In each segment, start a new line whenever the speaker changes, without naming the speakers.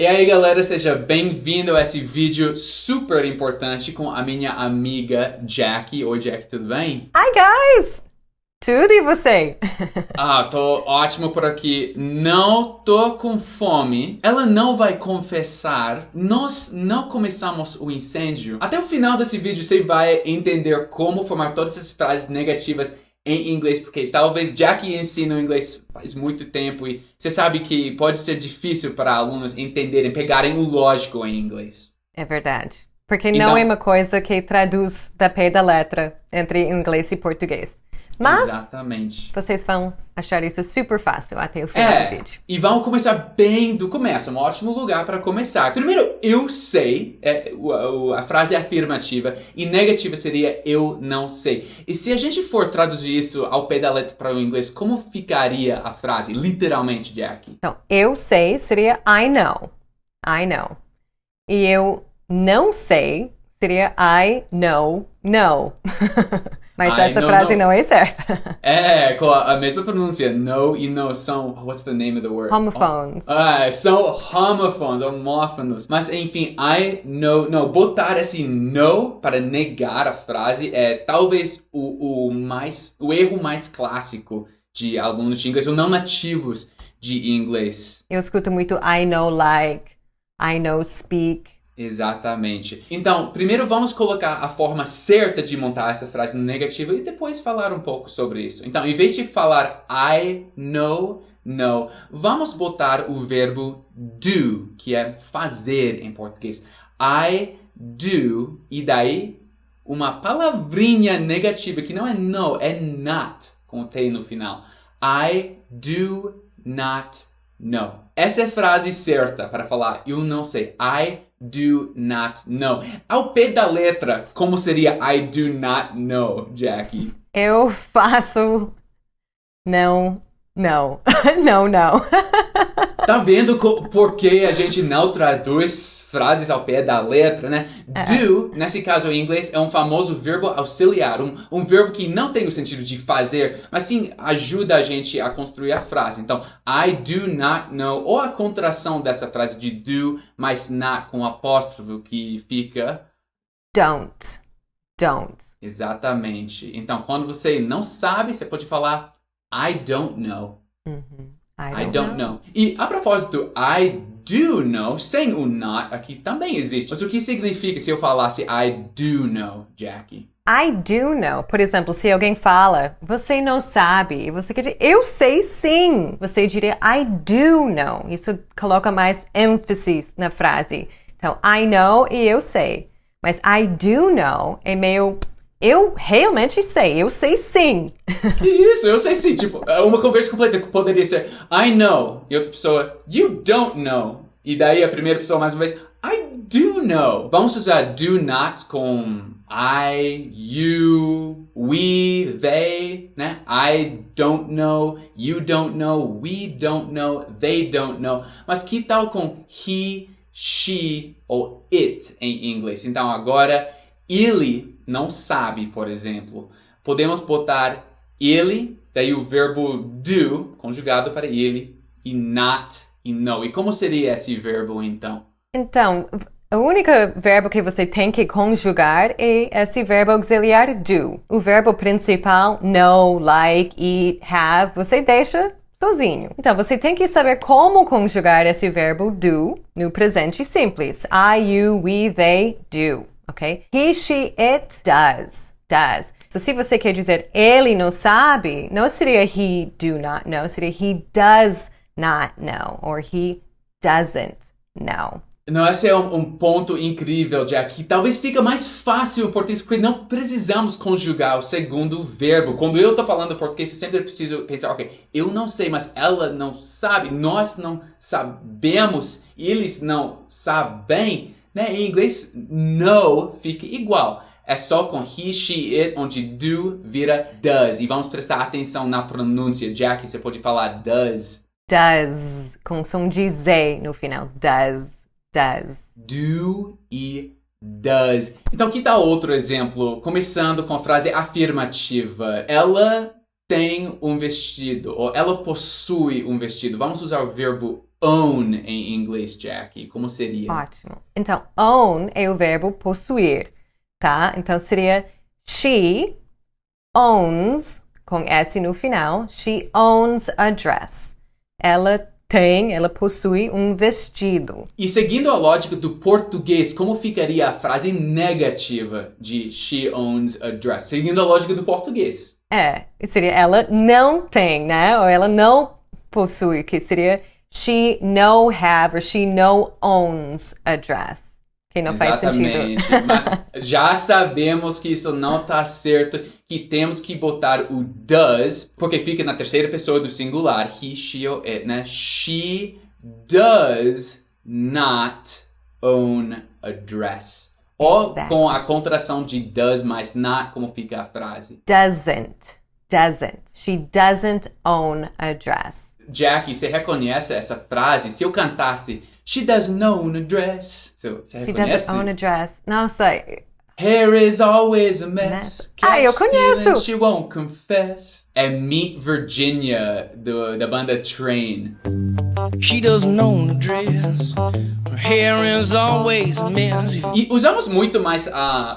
E aí galera, seja bem-vindo a esse vídeo super importante com a minha amiga Jackie. Oi Jackie, tudo bem?
Hi guys! Tudo e você?
Tô ótimo por aqui. Não tô com fome. Ela não vai confessar. Nós não começamos o incêndio. Até o final desse vídeo você vai entender como formar todas essas frases negativas em inglês, porque talvez Jackie ensina o inglês faz muito tempo e você sabe que pode ser difícil para alunos entenderem, pegarem o lógico em inglês.
É verdade. Porque não é
Então,
uma coisa que traduz da pé da letra entre inglês e português. Mas
exatamente.
vocês vão achar isso super fácil até o final do vídeo.
E vamos começar bem do começo, um ótimo lugar para começar. Primeiro, eu sei, a frase é afirmativa, e negativa seria eu não sei. E se a gente for traduzir isso ao pé da letra para o inglês, como ficaria a frase, literalmente, Jackie?
Então, eu sei seria I know. I know. E eu não sei seria I know Mas
I
essa
know,
frase
no.
não é certa.
Com a mesma pronúncia, no e no são, what's the name of the word?
Homophones.
São homófonos, homófonos. Mas enfim, I know, no. Botar esse no para negar a frase é talvez o erro mais clássico de alunos de inglês ou não nativos de inglês.
Eu escuto muito I know like, I know speak.
Exatamente. Então, primeiro vamos colocar a forma certa de montar essa frase no negativo e depois falar um pouco sobre isso. Então, em vez de falar I know, vamos botar o verbo do, que é fazer em português. I do, e daí uma palavrinha negativa que não é no, é not, com o T no final. I do not know. Essa é a frase certa para falar eu não sei. I do not know. Ao pé da letra, como seria I do not know, Jackie?
Eu faço não. Não.
Tá vendo por que a gente não traduz frases ao pé da letra, né? Do, nesse caso em inglês, é um famoso verbo auxiliar. Um verbo que não tem o sentido de fazer, mas sim ajuda a gente a construir a frase. Então, I do not know, ou a contração dessa frase de do, mais not com apóstrofo, que fica...
Don't.
Exatamente. Então, quando você não sabe, você pode falar I don't know.
Uhum.
I don't know. E a propósito, I do know, sem o not aqui também existe. Mas o que significa se eu falasse I do know, Jackie?
I do know. Por exemplo, se alguém fala, você não sabe, e você quer dizer, eu sei sim. Você diria I do know. Isso coloca mais ênfase na frase. Então, I know e eu sei. Mas I do know é meio... Eu realmente sei, eu sei sim.
Que isso? Eu sei sim. Tipo, uma conversa completa poderia ser I know. E outra pessoa, you don't know. E daí a primeira pessoa mais uma vez, I do know. Vamos usar do not com I, you, we, they, né? I don't know, you don't know, we don't know, they don't know. Mas que tal com he, she ou it em inglês? Então agora, ele não sabe, por exemplo. Podemos botar ele, daí o verbo do, conjugado para ele, e not e no. E como seria esse verbo, então?
Então, o único verbo que você tem que conjugar é esse verbo auxiliar do. O verbo principal, know, like, eat, have, você deixa sozinho. Então, você tem que saber como conjugar esse verbo do no presente simples. I, you, we, they, do. Ok? He, she, it, does. So, se você quer dizer ele não sabe, não seria he do not know, seria he does not know, or he doesn't know.
Não, esse é um ponto incrível, Jack, que talvez fica mais fácil em português, porque não precisamos conjugar o segundo verbo. Quando eu tô falando português, eu sempre preciso pensar, ok, eu não sei, mas ela não sabe, nós não sabemos, eles não sabem. Né? Em inglês, no fica igual. É só com he, she, it, onde do vira does. E vamos prestar atenção na pronúncia. Jackie, você pode falar does.
Does, com som de Z no final. Does.
Do e does. Então, que tal outro exemplo? Começando com a frase afirmativa. Ela tem um vestido, ou ela possui um vestido. Vamos usar o verbo own em inglês, Jackie? Como seria?
Ótimo. Então, own é o verbo possuir, tá? Então, seria she owns, com S no final, she owns a dress. Ela possui um vestido.
E seguindo a lógica do português, como ficaria a frase negativa de she owns a dress? Seguindo a lógica do português.
Seria ela não tem, né? Ou ela não possui, que seria she no have or she no owns a dress. Que não faz sentido.
Exatamente, mas já sabemos que isso não tá certo, que temos que botar o does, porque fica na terceira pessoa do singular, he, she ou it, né? She does not own a dress. Ou com a contração de does mais not, como fica a frase?
Doesn't. She doesn't own a dress.
Jackie, você reconhece essa frase? Se eu cantasse She doesn't own a dress. Você reconhece?
She doesn't own a dress. Nossa.
Hair is always a mess.
Eu conheço.
Stealing, she won't confess. É Meet Virginia, da banda Train.
She doesn't own a dress. Her hair is always a mess.
E usamos muito mais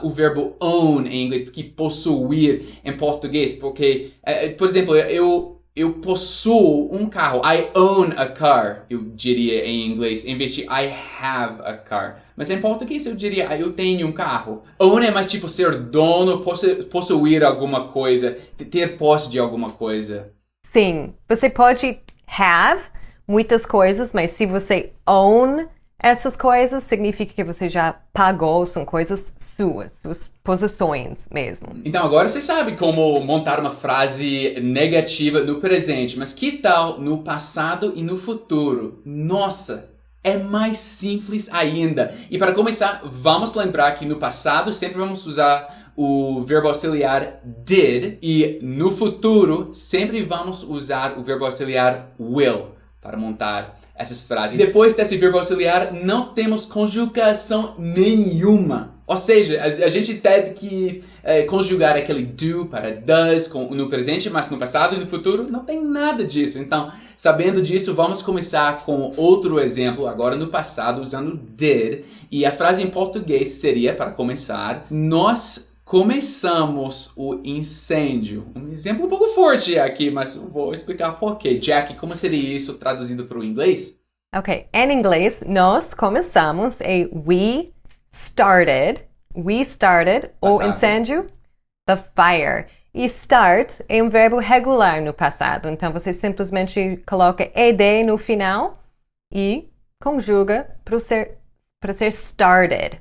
o verbo own em inglês do que possuir em português, porque, por exemplo, eu possuo um carro. I own a car, eu diria em inglês, em vez de I have a car. Mas em português eu diria eu tenho um carro. Own é mais tipo ser dono, possuir alguma coisa, ter posse de alguma coisa.
Sim, você pode have muitas coisas, mas se você own essas coisas, significa que você já pagou, são coisas suas possessões mesmo.
Então agora você sabe como montar uma frase negativa no presente, mas que tal no passado e no futuro? Nossa, é mais simples ainda. E para começar, vamos lembrar que no passado sempre vamos usar o verbo auxiliar did e no futuro sempre vamos usar o verbo auxiliar will para montar essas frases. Depois desse verbo auxiliar, não temos conjugação nenhuma. Ou seja, a gente teve que conjugar aquele do para does no presente, mas no passado e no futuro não tem nada disso. Então, sabendo disso, vamos começar com outro exemplo, agora no passado, usando did. E a frase em português seria, para começar, nós começamos o incêndio. Um exemplo um pouco forte aqui, mas vou explicar por quê. Jackie, como seria isso traduzido para o inglês?
Ok, em inglês, nós começamos we started o incêndio, the fire. E start é um verbo regular no passado, então você simplesmente coloca ed no final e conjuga para ser started.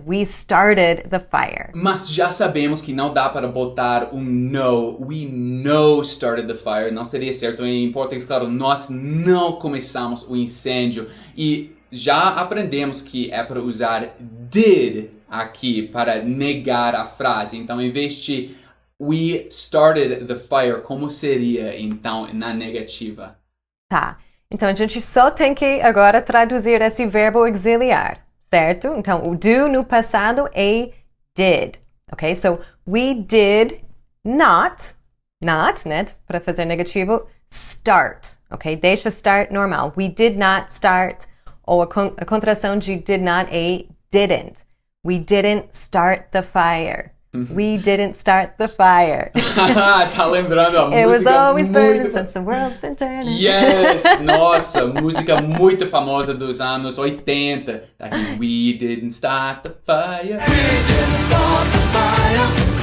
We started the fire.
Mas já sabemos que não dá para botar um no. We no started the fire. Não seria certo. Em português, claro, nós não começamos o incêndio. E já aprendemos que é para usar did aqui para negar a frase. Então, em vez de we started the fire, como seria então na negativa?
Tá. Então, a gente só tem que agora traduzir esse verbo auxiliar. Certo? Então, o do no passado é did. Ok? So, we did not, né? Para fazer negativo, start. Ok? Deixa start normal. We did not start. Ou a contração de did not é didn't. We didn't start the fire. We didn't start the fire.
Tá lembrando a música?
It was always burning
muito...
since the world's been turning.
Yes! Nossa, música muito famosa dos anos 80. Tá aqui, we didn't start the fire.
We didn't start the fire.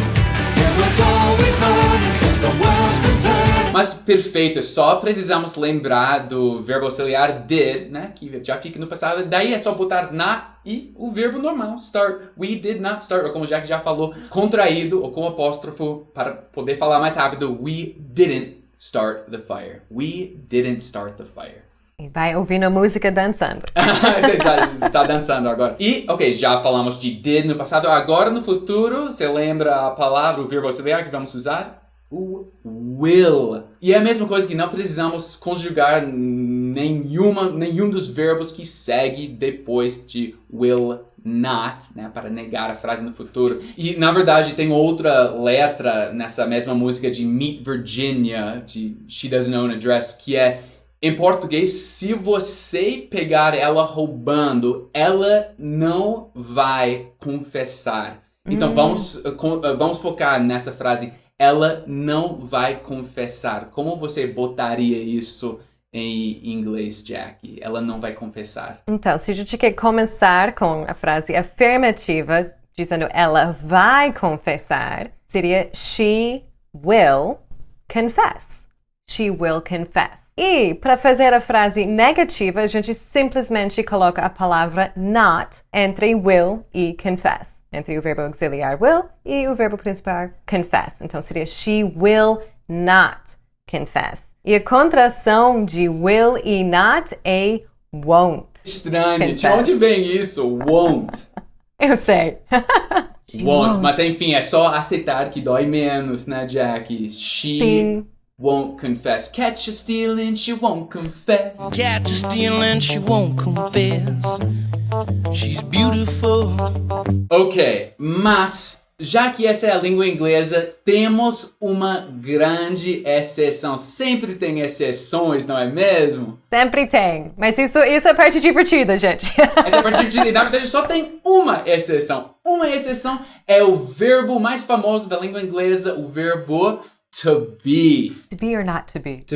It was always burning since the world's been turning.
Mas perfeito, só precisamos lembrar do verbo auxiliar did, né? Que já fica no passado. Daí é só botar not e o verbo normal, start. We did not start, ou como o Jack já falou, contraído ou com apóstrofo para poder falar mais rápido. We didn't start the fire. We didn't start the fire.
E vai ouvindo a música dançando.
Você já está dançando agora. E, ok, já falamos de did no passado. Agora no futuro, você lembra a palavra, o verbo auxiliar que vamos usar? O will. E é a mesma coisa que não precisamos conjugar nenhum dos verbos que segue depois de will not, né, para negar a frase no futuro. E na verdade tem outra letra nessa mesma música de Meet Virginia, de She Doesn't Own a Dress, que é Em português, se você pegar ela roubando, ela não vai confessar. Então vamos focar nessa frase. Ela não vai confessar. Como você botaria isso em inglês, Jackie? Ela não vai confessar.
Então, se a gente quer começar com a frase afirmativa, dizendo ela vai confessar, seria she will confess. She will confess. E para fazer a frase negativa, a gente simplesmente coloca a palavra not entre will e confess. Entre o verbo auxiliar will e o verbo principal confess. Então seria she will not confess. E a contração de will e not é won't.
Estranho. De onde vem isso? Won't.
Eu sei.
Won't. Mas enfim, é só aceitar que dói menos, né, Jackie? She
Sim.
won't confess. Catch you stealing, she won't confess.
Catch her stealing, she won't confess. She's beautiful.
Ok, mas já que essa é a língua inglesa, temos uma grande exceção. Sempre tem exceções, não é mesmo?
Sempre tem. Mas isso é parte divertida, gente.
Essa parte de, na verdade, só tem uma exceção. Uma exceção é o verbo mais famoso da língua inglesa, o verbo to be.
To be or not to be.
To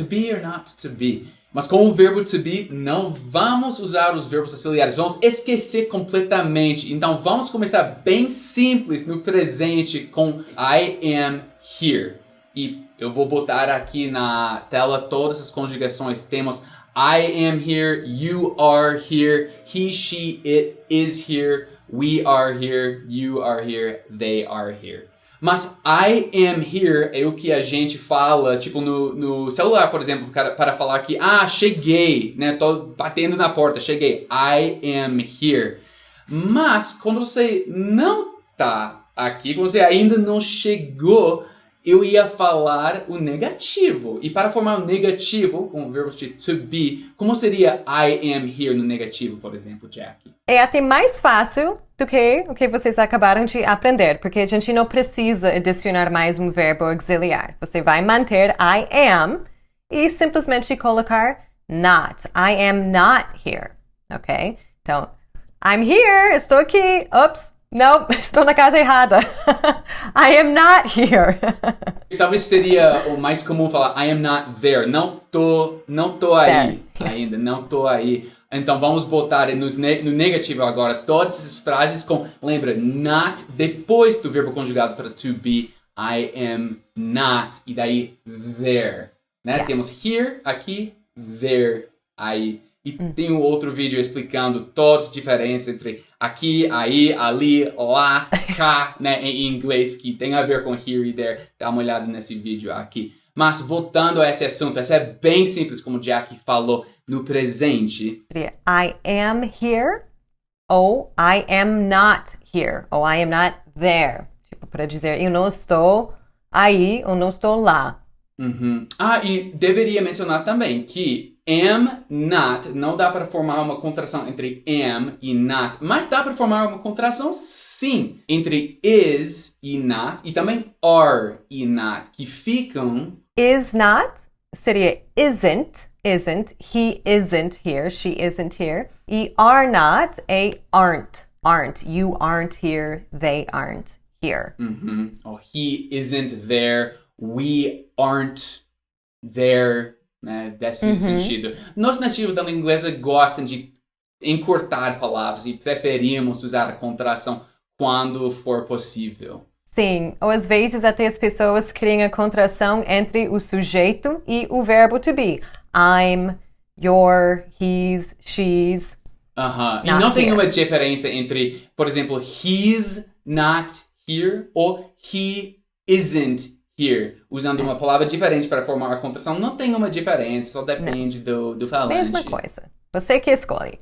be or not to be. Mas com o verbo to be, não vamos usar os verbos auxiliares, vamos esquecer completamente. Então vamos começar bem simples no presente com I am here. E eu vou botar aqui na tela todas as conjugações. Temos I am here, you are here, he, she, it is here, we are here, you are here, they are here. Mas I am here é o que a gente fala, tipo, no celular, por exemplo, para falar que, cheguei, né? Tô batendo na porta, cheguei. I am here. Mas, quando você não tá aqui, quando você ainda não chegou, eu ia falar o negativo. E para formar o negativo, com o verbo de to be, como seria I am here no negativo, por exemplo, Jackie?
É até mais fácil do que o que vocês acabaram de aprender, porque a gente não precisa adicionar mais um verbo auxiliar. Você vai manter I am e simplesmente colocar not. I am not here, ok? Então, I'm here, estou aqui. Oops, não, estou na casa errada. I am not here.
E talvez seria o mais comum falar I am not there. Não tô aí ainda, não tô aí. Então vamos botar no negativo agora todas essas frases com, lembra, not depois do verbo conjugado para to be. I am not. E daí there. Né?
Yes.
Temos here, aqui, there, aí. E tem um outro vídeo explicando todas as diferenças entre aqui, aí, ali, lá, cá, né, em inglês, que tem a ver com here e there. Dá uma olhada nesse vídeo aqui. Mas voltando a esse assunto, essa é bem simples, como Jackie falou, no presente.
I am here ou I am not here ou I am not there. Tipo, para dizer eu não estou aí ou não estou lá.
Uhum. E deveria mencionar também que am not não dá para formar uma contração entre am e not, mas dá para formar uma contração sim entre is e not e também are e not, que ficam
Is not seria isn't, he isn't here, she isn't here. E are not é aren't, you aren't here, they aren't here.
Uhum. He isn't there, we aren't there, né? Desse sentido. Nós nativos da língua inglesa gostam de encurtar palavras e preferimos usar a contração quando for possível.
Sim, ou às vezes até as pessoas criam a contração entre o sujeito e o verbo to be. I'm, you're, he's, she's.
E não tem uma diferença entre, por exemplo, he's not here ou he isn't here. Usando uma palavra diferente para formar a contração, não tem uma diferença, só depende do falante.
Mesma coisa. Você que escolhe.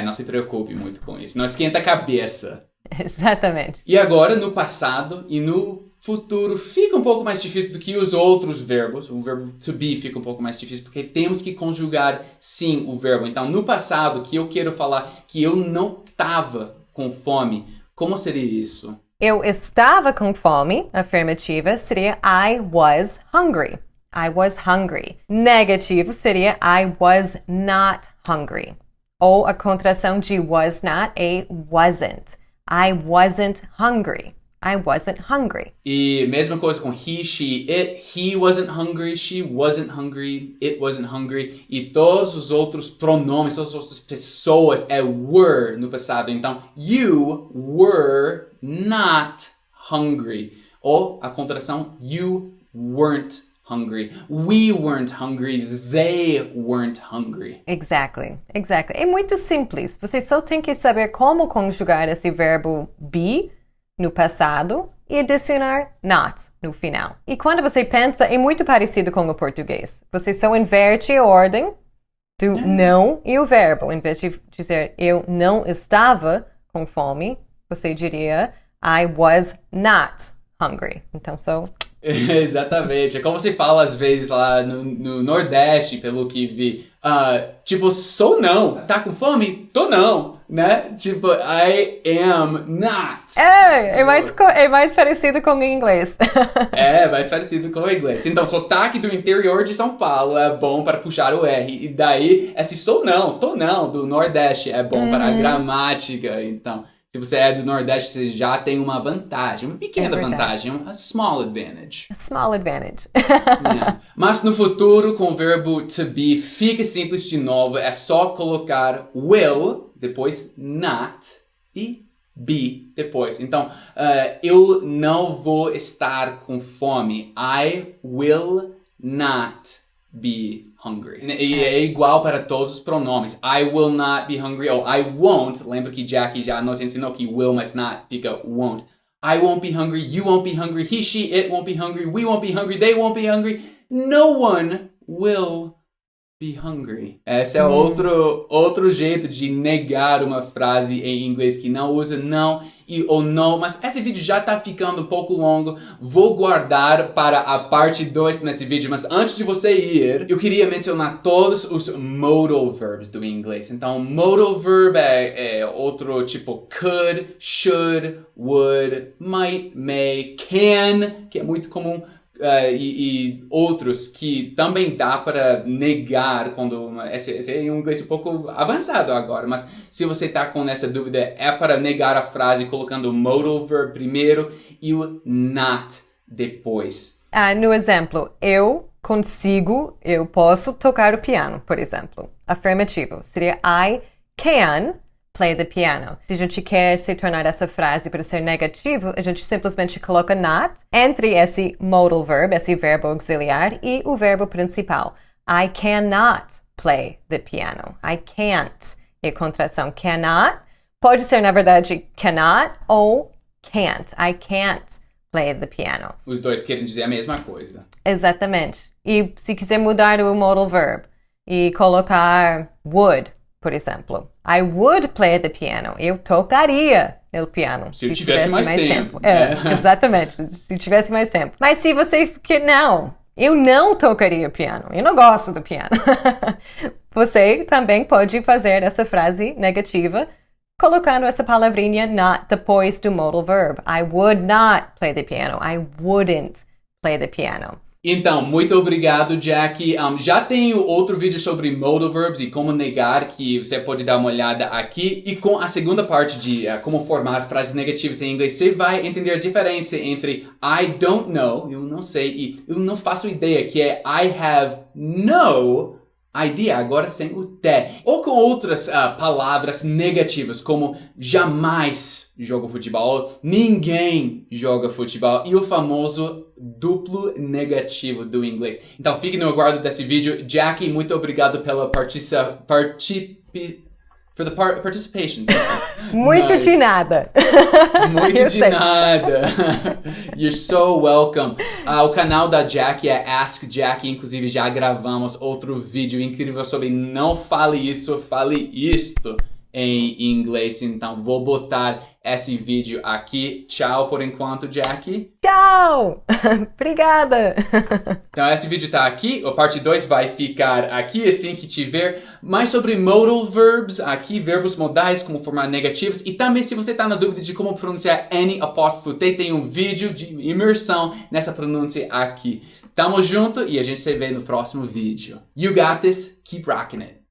Não se preocupe muito com isso. Não esquenta a cabeça.
Exatamente.
E agora, no passado e no futuro, fica um pouco mais difícil do que os outros verbos. O verbo to be fica um pouco mais difícil, porque temos que conjugar, sim, o verbo. Então, no passado, que eu quero falar que eu não estava com fome, como seria isso?
Eu estava com fome, afirmativa, seria I was hungry. I was hungry. Negativo seria I was not hungry. Ou a contração de was not é wasn't. I wasn't hungry. I wasn't hungry.
E mesma coisa com he, she, it. He wasn't hungry, she wasn't hungry, it wasn't hungry. E todos os outros pronomes, todas as outras pessoas é were no passado. Então, you were not hungry. Ou a contração you weren't hungry. We weren't hungry, they weren't hungry.
Exactly. É muito simples. Você só tem que saber como conjugar esse verbo be no passado e adicionar not no final. E quando você pensa, é muito parecido com o português. Você só inverte a ordem do não e o verbo. Em vez de dizer eu não estava com fome, você diria I was not hungry. Então,
Exatamente. É como se fala às vezes lá no Nordeste, pelo que vi. Tipo, sou não. Tá com fome? Tô não. Né? Tipo, I am not.
é mais parecido com o inglês.
É, mais parecido com o inglês. Então, sotaque do interior de São Paulo é bom para puxar o R. E daí, esse sou não, tô não, do Nordeste é bom para a gramática. Então, se você é do Nordeste, você já tem uma vantagem. Uma pequena vantagem. A small advantage.
A small advantage.
Yeah. Mas no futuro, com o verbo to be, fica simples de novo. É só colocar will, depois not e be depois. Então, eu não vou estar com fome. I will not be hungry. E é igual para todos os pronomes. I will not be hungry ou I won't. Lembra que Jackie já nos ensinou que will mais not fica won't. I won't be hungry, you won't be hungry, he, she, it won't be hungry, we won't be hungry, they won't be hungry. No one will be hungry. Esse é outro jeito de negar uma frase em inglês que não usa não e ou no. Mas esse vídeo já tá ficando um pouco longo. Vou guardar para a parte 2 nesse vídeo. Mas antes de você ir, eu queria mencionar todos os modal verbs do inglês. Então, modal verb é outro tipo could, should, would, might, may, can, que é muito comum. E outros que também dá para negar quando... Esse é um inglês um pouco avançado agora, mas se você está com essa dúvida, é para negar a frase colocando o modal verb primeiro e o not depois.
No exemplo, eu posso tocar o piano, por exemplo. Afirmativo. Seria I can play the piano. Se a gente quer se tornar essa frase para ser negativo, a gente simplesmente coloca not entre esse modal verb, esse verbo auxiliar, e o verbo principal. I cannot play the piano. I can't. E a contração cannot pode ser, na verdade, cannot ou can't. I can't play the piano.
Os dois querem dizer a mesma coisa.
Exatamente. E se quiser mudar o modal verb e colocar would, por exemplo. I would play the piano. Eu tocaria o piano.
Se eu tivesse mais tempo.
Exatamente. Se tivesse mais tempo. Mas se você... Não. Eu não tocaria piano. Eu não gosto do piano. Você também pode fazer essa frase negativa colocando essa palavrinha not depois do modal verb. I would not play the piano. I wouldn't play the piano.
Então, muito obrigado, Jackie. Já tenho outro vídeo sobre modal verbs e como negar, que você pode dar uma olhada aqui. E com a segunda parte de como formar frases negativas em inglês, você vai entender a diferença entre I don't know, eu não sei, e eu não faço ideia, que é I have no idea, agora sem o T. Ou com outras palavras negativas, como jamais jogo futebol, ninguém joga futebol, e o famoso duplo negativo do inglês. Então fique no aguardo desse vídeo. Jackie, muito obrigado pela participation.
Muito de nada.
Muito de nada. You're so welcome. O canal da Jackie é Ask Jackie. Inclusive já gravamos outro vídeo incrível sobre não fale isso, fale isto em inglês. Então vou botar esse vídeo aqui. Tchau por enquanto, Jackie.
Tchau! Obrigada!
Então esse vídeo tá aqui, a parte 2 vai ficar aqui assim que tiver mais sobre modal verbs, aqui verbos modais, como formar negativos, e também se você tá na dúvida de como pronunciar N apóstrofo T, tem um vídeo de imersão nessa pronúncia aqui Tamo junto e a gente se vê no próximo vídeo. You got this, keep rocking it.